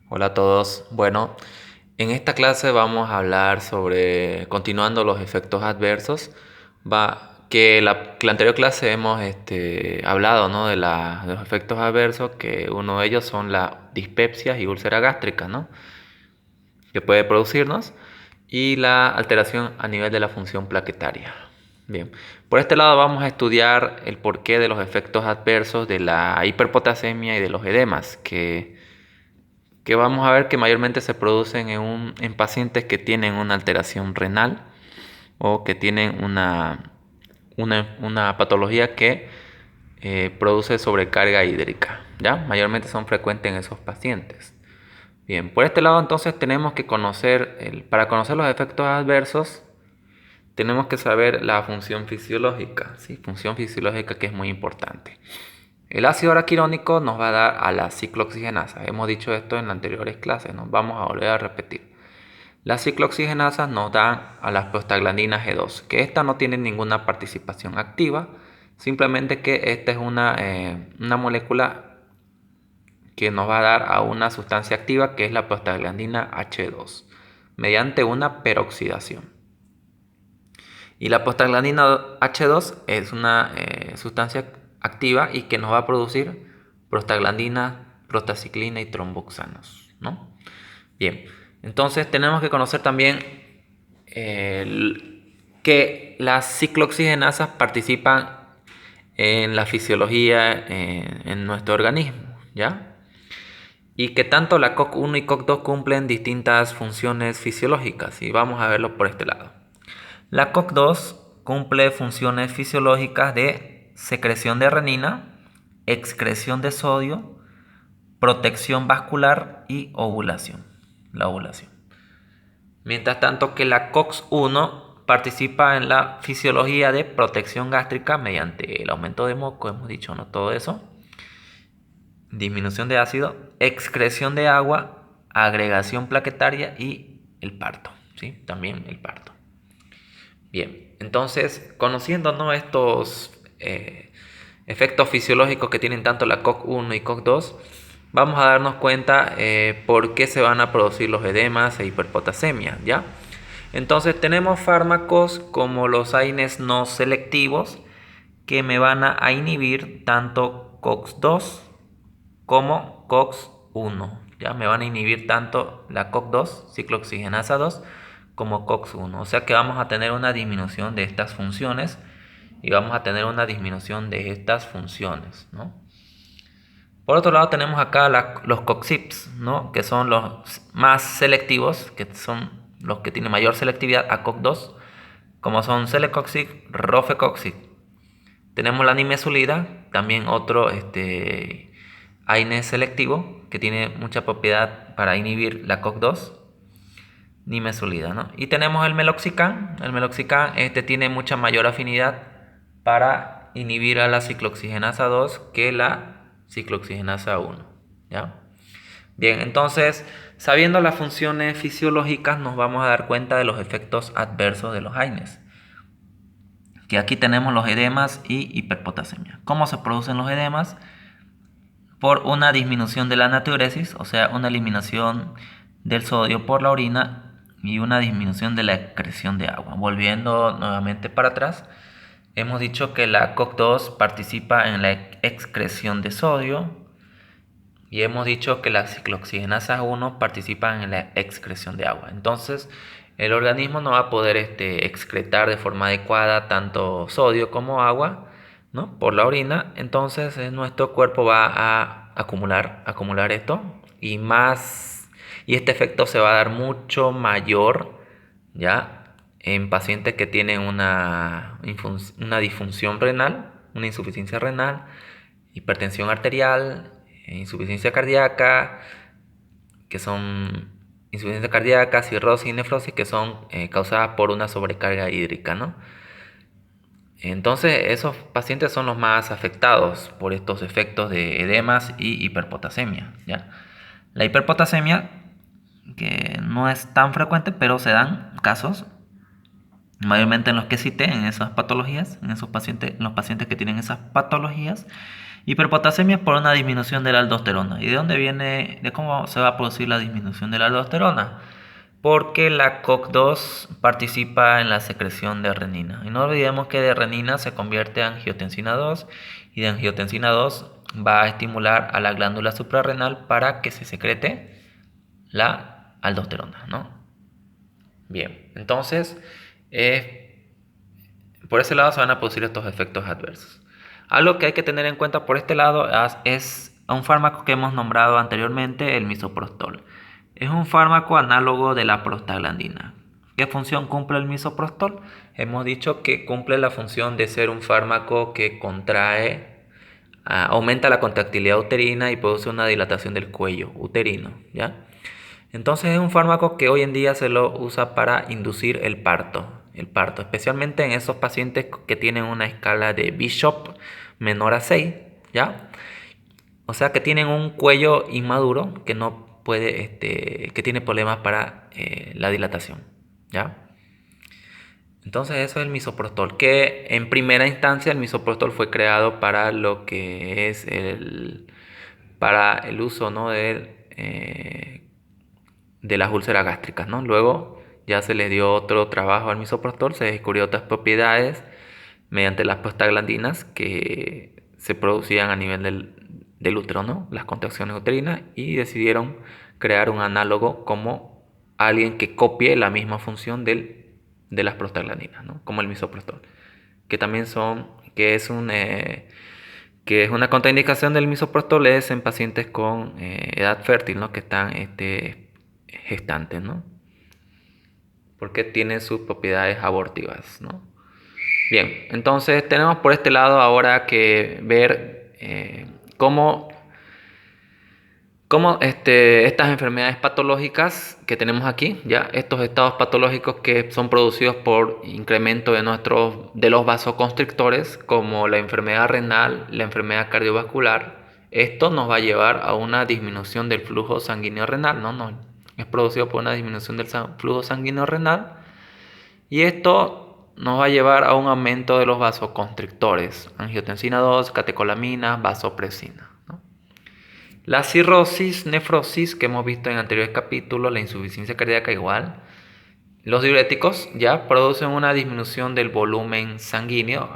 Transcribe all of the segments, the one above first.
Hola a todos. Bueno, en esta clase vamos a hablar sobre, continuando los efectos adversos, que la anterior clase hemos hablado, ¿no? De los efectos adversos, que uno de ellos son la dispepsia y úlcera gástrica, ¿no? Que puede producirnos, y la alteración a nivel de la función plaquetaria. Bien, por este lado vamos a estudiar el porqué de los efectos adversos de la hiperpotasemia y de los edemas, que vamos a ver que mayormente se producen en pacientes que tienen una alteración renal o que tienen una patología que produce sobrecarga hídrica, ¿ya? Mayormente son frecuentes en esos pacientes. Bien, por este lado entonces tenemos que para conocer los efectos adversos, tenemos que saber la función fisiológica, ¿sí? Función fisiológica que es muy importante. El ácido araquirónico nos va a dar a la ciclooxigenasa. Hemos dicho esto en las anteriores clases, nos vamos a volver a repetir. Las ciclooxigenasas nos dan a las prostaglandinas G2, que esta no tiene ninguna participación activa, simplemente que esta es una molécula que nos va a dar a una sustancia activa que es la prostaglandina H2, mediante una peroxidación. Y la prostaglandina H2 es una sustancia activa y que nos va a producir prostaglandina, prostaciclina y tromboxanos, ¿no? Bien, entonces tenemos que conocer también que las ciclooxigenasas participan en la fisiología en nuestro organismo, ¿ya? Y que tanto la COX-1 y COX-2 cumplen distintas funciones fisiológicas, y vamos a verlo por este lado. La COX-2 cumple funciones fisiológicas de secreción de renina, excreción de sodio, protección vascular y ovulación. La ovulación. Mientras tanto que la COX-1 participa en la fisiología de protección gástrica mediante el aumento de moco, hemos dicho, ¿no? Todo eso. Disminución de ácido, excreción de agua, agregación plaquetaria y el parto, ¿sí? También el parto. Bien, entonces, conociendo, ¿no? estos efectos fisiológicos que tienen tanto la COX-1 y COX-2, vamos a darnos cuenta por qué se van a producir los edemas e hiperpotasemia, ¿ya? Entonces tenemos fármacos como los AINES no selectivos que me van a inhibir tanto COX-2 como COX-1. Ya me van a inhibir tanto la COX-2, ciclooxigenasa 2, como COX-1. O sea que vamos a tener una disminución de estas funciones y vamos a tener una disminución de estas funciones, ¿no? Por otro lado tenemos acá los COXIPs, ¿no? Que son los más selectivos, que son los que tienen mayor selectividad a COX-2, como son Celecoxib, Rofecoxib. Tenemos la nimesulida, también otro AINE selectivo que tiene mucha propiedad para inhibir la COX-2, nimesulida, ¿no? Y tenemos el meloxicam tiene mucha mayor afinidad para inhibir a la ciclooxigenasa 2 que la ciclooxigenasa 1, ¿ya? Bien, entonces, sabiendo las funciones fisiológicas, nos vamos a dar cuenta de los efectos adversos de los AINES. Que aquí tenemos los edemas y hiperpotasemia. ¿Cómo se producen los edemas? Por una disminución de la natriuresis, o sea, una eliminación del sodio por la orina y una disminución de la excreción de agua. Volviendo nuevamente para atrás, hemos dicho que la COX-2 participa en la excreción de sodio y hemos dicho que la ciclooxigenasa 1 participa en la excreción de agua. Entonces, el organismo no va a poder excretar de forma adecuada tanto sodio como agua, ¿no? Por la orina. Entonces, nuestro cuerpo va a acumular esto y más, y este efecto se va a dar mucho mayor, ¿ya? En pacientes que tienen una disfunción renal, una insuficiencia renal, hipertensión arterial, insuficiencia cardíaca, que son insuficiencia cardíaca, cirrosis y nefrosis, que son causadas por una sobrecarga hídrica, ¿no? Entonces, esos pacientes son los más afectados por estos efectos de edemas y hiperpotasemia, ¿ya? La hiperpotasemia, que no es tan frecuente, pero se dan casos, mayormente en los que cité, en esas patologías, en los pacientes que tienen esas patologías, Hiperpotasemia es por una disminución de la aldosterona. ¿Y de dónde viene, de cómo se va a producir la disminución de la aldosterona? Porque la COX-2 participa en la secreción de renina. Y no olvidemos que de renina se convierte a angiotensina 2 y de angiotensina 2 va a estimular a la glándula suprarrenal para que se secrete la aldosterona, ¿no? Bien, entonces por ese lado se van a producir estos efectos adversos. Algo que hay que tener en cuenta por este lado es un fármaco que hemos nombrado anteriormente, el misoprostol. Es un fármaco análogo de la prostaglandina. ¿Qué función cumple el misoprostol? Hemos dicho que cumple la función de ser un fármaco que contrae, aumenta la contractilidad uterina y produce una dilatación del cuello uterino, ¿ya? Entonces es un fármaco que hoy en día se lo usa para inducir el parto, especialmente en esos pacientes que tienen una escala de Bishop menor a 6, ¿ya? O sea que tienen un cuello inmaduro que no puede, que tiene problemas para la dilatación, ¿ya? Entonces eso es el misoprostol, que en primera instancia el misoprostol fue creado para lo que es para el uso, ¿no? De las úlceras gástricas, ¿no? Luego ya se le dio otro trabajo al misoprostol, se descubrió otras propiedades mediante las prostaglandinas que se producían a nivel del útero, ¿no? Las contracciones uterinas, y decidieron crear un análogo como alguien que copie la misma función de las prostaglandinas, ¿no? Como el misoprostol, que también que es una contraindicación del misoprostol es en pacientes con edad fértil, ¿no? Que están gestantes, ¿no? Porque tiene sus propiedades abortivas, ¿no? Bien, entonces tenemos por este lado ahora que ver cómo estas enfermedades patológicas que tenemos aquí, ya estos estados patológicos que son producidos por incremento de los vasoconstrictores, como la enfermedad renal, la enfermedad cardiovascular, esto nos va a llevar a una disminución del flujo sanguíneo renal, ¿no? Es producido por una disminución del flujo sanguíneo renal, y esto nos va a llevar a un aumento de los vasoconstrictores, angiotensina 2, catecolaminas, vasopresina, ¿no? La cirrosis, nefrosis que hemos visto en anteriores capítulos, la insuficiencia cardíaca igual. Los diuréticos ya producen una disminución del volumen sanguíneo.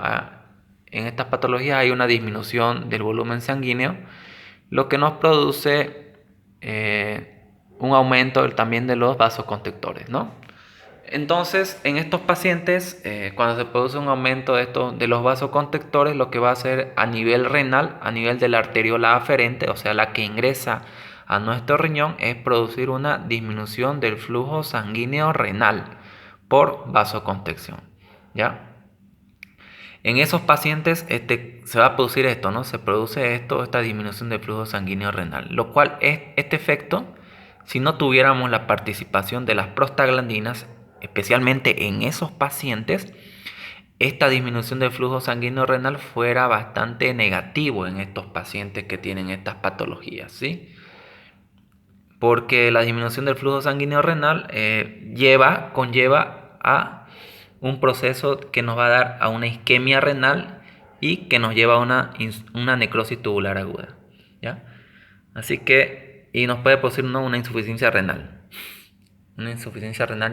En estas patologías hay una disminución del volumen sanguíneo, lo que nos produce un aumento también de los vasoconstrictores, ¿no? Entonces, en estos pacientes, cuando se produce un aumento de los vasoconstrictores, lo que va a hacer a nivel renal, a nivel de la arteriola aferente, o sea, la que ingresa a nuestro riñón, es producir una disminución del flujo sanguíneo renal por vasoconstricción, ¿ya? En esos pacientes se va a producir esto, ¿no? Se produce esta disminución del flujo sanguíneo renal, lo cual es este efecto, si no tuviéramos la participación de las prostaglandinas, especialmente en esos pacientes, esta disminución del flujo sanguíneo renal fuera bastante negativo en estos pacientes que tienen estas patologías, ¿sí? Porque la disminución del flujo sanguíneo renal conlleva a un proceso que nos va a dar a una isquemia renal y que nos lleva a una necrosis tubular aguda, ¿ya? Así que, y nos puede producir, ¿no?, una insuficiencia renal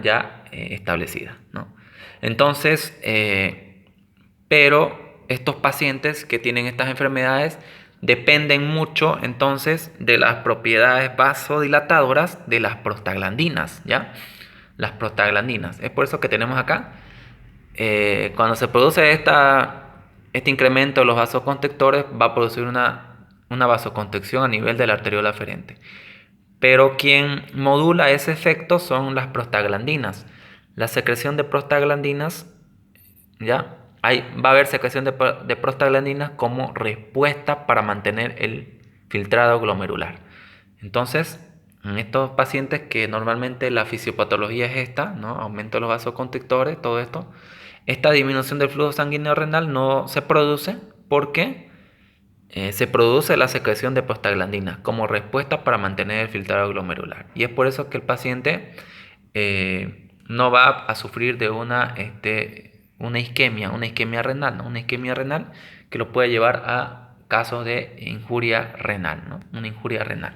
ya establecida, ¿no? Entonces, pero estos pacientes que tienen estas enfermedades dependen mucho entonces de las propiedades vasodilatadoras de las prostaglandinas, ¿ya? Las prostaglandinas. Es por eso que tenemos acá, cuando se produce este incremento de los vasoconstrictores, va a producir una vasoconstricción a nivel de la arteriola aferente. Pero quien modula ese efecto son las prostaglandinas. La secreción de prostaglandinas, ¿ya? Va a haber secreción de prostaglandinas como respuesta para mantener el filtrado glomerular. Entonces, en estos pacientes que normalmente la fisiopatología es esta, ¿no? Aumento de los vasoconstrictores, todo esto, esta disminución del flujo sanguíneo renal no se produce porque se produce la secreción de prostaglandinas como respuesta para mantener el filtrado glomerular. Y es por eso que el paciente no va a sufrir de una isquemia renal, ¿no? Una isquemia renal que lo puede llevar a casos de injuria renal, ¿no? Una injuria renal.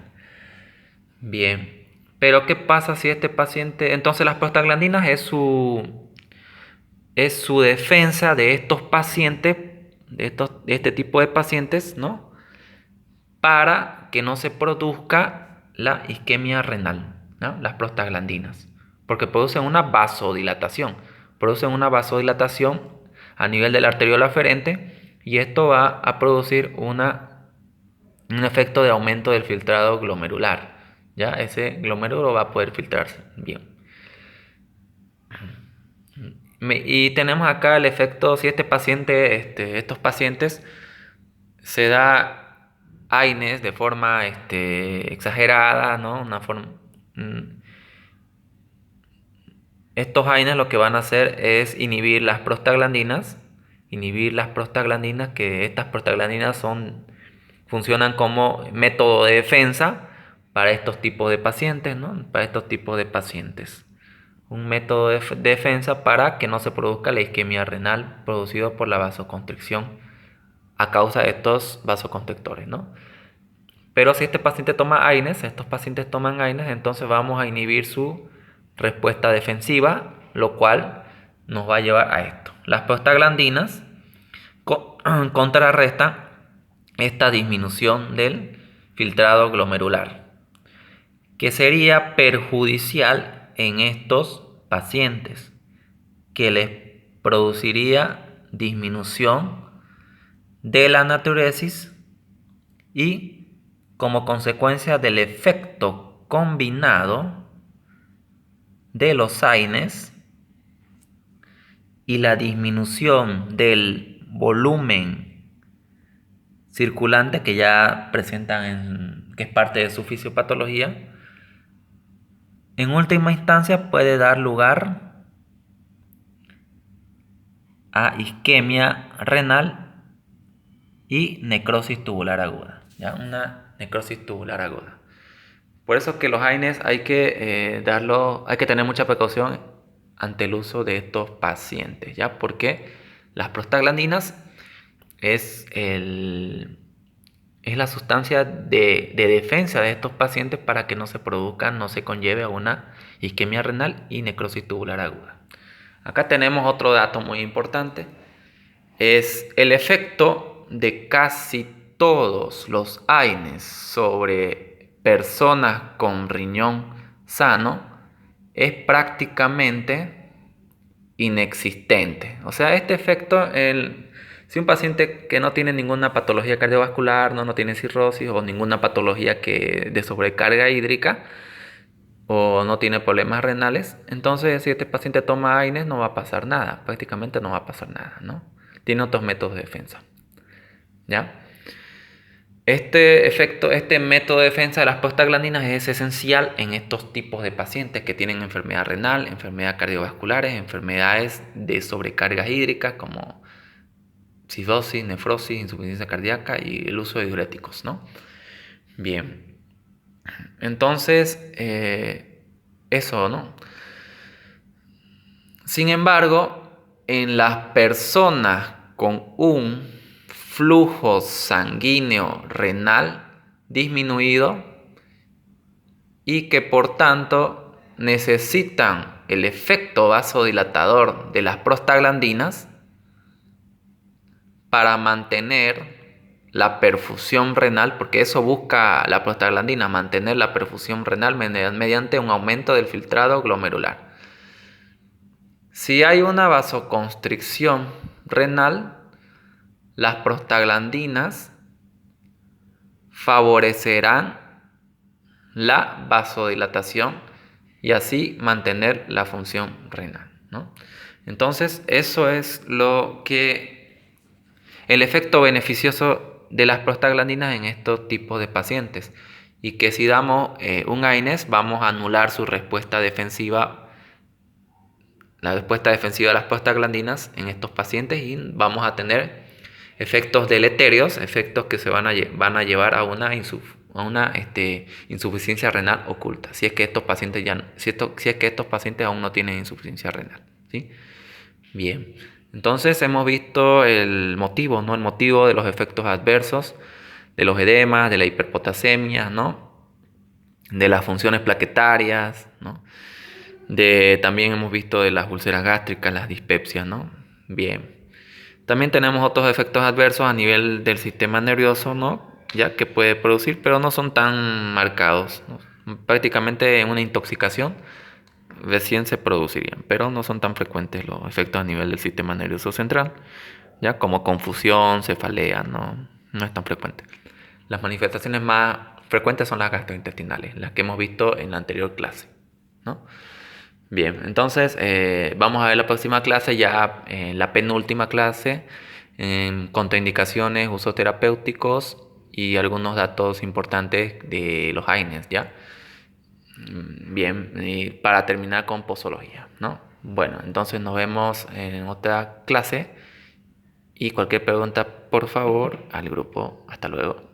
Bien, pero ¿qué pasa si este paciente, entonces las prostaglandinas es su defensa de estos pacientes, de este tipo de pacientes, ¿no? Para que no se produzca la isquemia renal, ¿no? Las prostaglandinas, porque producen una vasodilatación a nivel de la arteriola aferente y esto va a producir un efecto de aumento del filtrado glomerular, ¿ya? Ese glomérulo va a poder filtrarse bien. Y tenemos acá el efecto, si este paciente, estos pacientes se da AINES de forma exagerada, ¿no? Estos AINES lo que van a hacer es inhibir las prostaglandinas, que estas prostaglandinas funcionan como método de defensa para estos tipos de pacientes, ¿no? Para estos tipos de pacientes. Un método de defensa para que no se produzca la isquemia renal producido por la vasoconstricción a causa de estos vasoconstrictores, ¿no? Pero si este paciente toma AINES, estos pacientes toman AINES, entonces vamos a inhibir su respuesta defensiva, lo cual nos va a llevar a esto. Las prostaglandinas contrarrestan esta disminución del filtrado glomerular, que sería perjudicial en estos pacientes, que les produciría disminución de la natriuresis y como consecuencia del efecto combinado de los AINES y la disminución del volumen circulante que ya presentan, que es parte de su fisiopatología, en última instancia puede dar lugar a isquemia renal y necrosis tubular aguda, ¿ya? Una necrosis tubular aguda. Por eso que los AINES hay que tener mucha precaución ante el uso de estos pacientes, ¿ya? Porque las prostaglandinas es la sustancia de defensa de estos pacientes para que no se conlleve a una isquemia renal y necrosis tubular aguda. Acá tenemos otro dato muy importante, es el efecto de casi todos los AINES sobre personas con riñón sano es prácticamente inexistente. O sea, este efecto, si un paciente que no tiene ninguna patología cardiovascular, no tiene cirrosis o ninguna patología de sobrecarga hídrica o no tiene problemas renales, entonces si este paciente toma AINES no va a pasar nada, prácticamente no va a pasar nada, ¿no? Tiene otros métodos de defensa, ¿ya? Este método de defensa de las prostaglandinas es esencial en estos tipos de pacientes que tienen enfermedad renal, enfermedades cardiovasculares, enfermedades de sobrecargas hídricas como cirrosis, nefrosis, insuficiencia cardíaca y el uso de diuréticos, ¿no? Bien, entonces eso, ¿no? Sin embargo, en las personas con un flujo sanguíneo renal disminuido y que por tanto necesitan el efecto vasodilatador de las prostaglandinas para mantener la perfusión renal, porque eso busca la prostaglandina, mantener la perfusión renal mediante un aumento del filtrado glomerular. Si hay una vasoconstricción renal, las prostaglandinas favorecerán la vasodilatación y así mantener la función renal, ¿no? Entonces, eso es el efecto beneficioso de las prostaglandinas en estos tipos de pacientes, y que si damos un AINES vamos a anular su respuesta defensiva, la respuesta defensiva de las prostaglandinas en estos pacientes, y vamos a tener efectos deleterios, efectos que van a llevar a una insuficiencia renal oculta, si es que estos pacientes aún no tienen insuficiencia renal, ¿sí? Bien, Entonces hemos visto el motivo, ¿no? El motivo de los efectos adversos, de los edemas, de la hiperpotasemia, ¿no? De las funciones plaquetarias, ¿no? También hemos visto de las úlceras gástricas, las dispepsias, ¿no? Bien. También tenemos otros efectos adversos a nivel del sistema nervioso, ¿no? Ya que puede producir, pero no son tan marcados, ¿no? Prácticamente en una intoxicación recién se producirían, pero no son tan frecuentes los efectos a nivel del sistema nervioso central, ya como confusión, cefalea, no es tan frecuente. Las manifestaciones más frecuentes son las gastrointestinales, las que hemos visto en la anterior clase, ¿no? Bien, entonces vamos a ver la próxima clase, ya la penúltima clase, contraindicaciones, usos terapéuticos y algunos datos importantes de los AINES, ¿ya? Bien, y para terminar con posología, ¿no? Bueno, entonces nos vemos en otra clase y cualquier pregunta, por favor, al grupo. Hasta luego.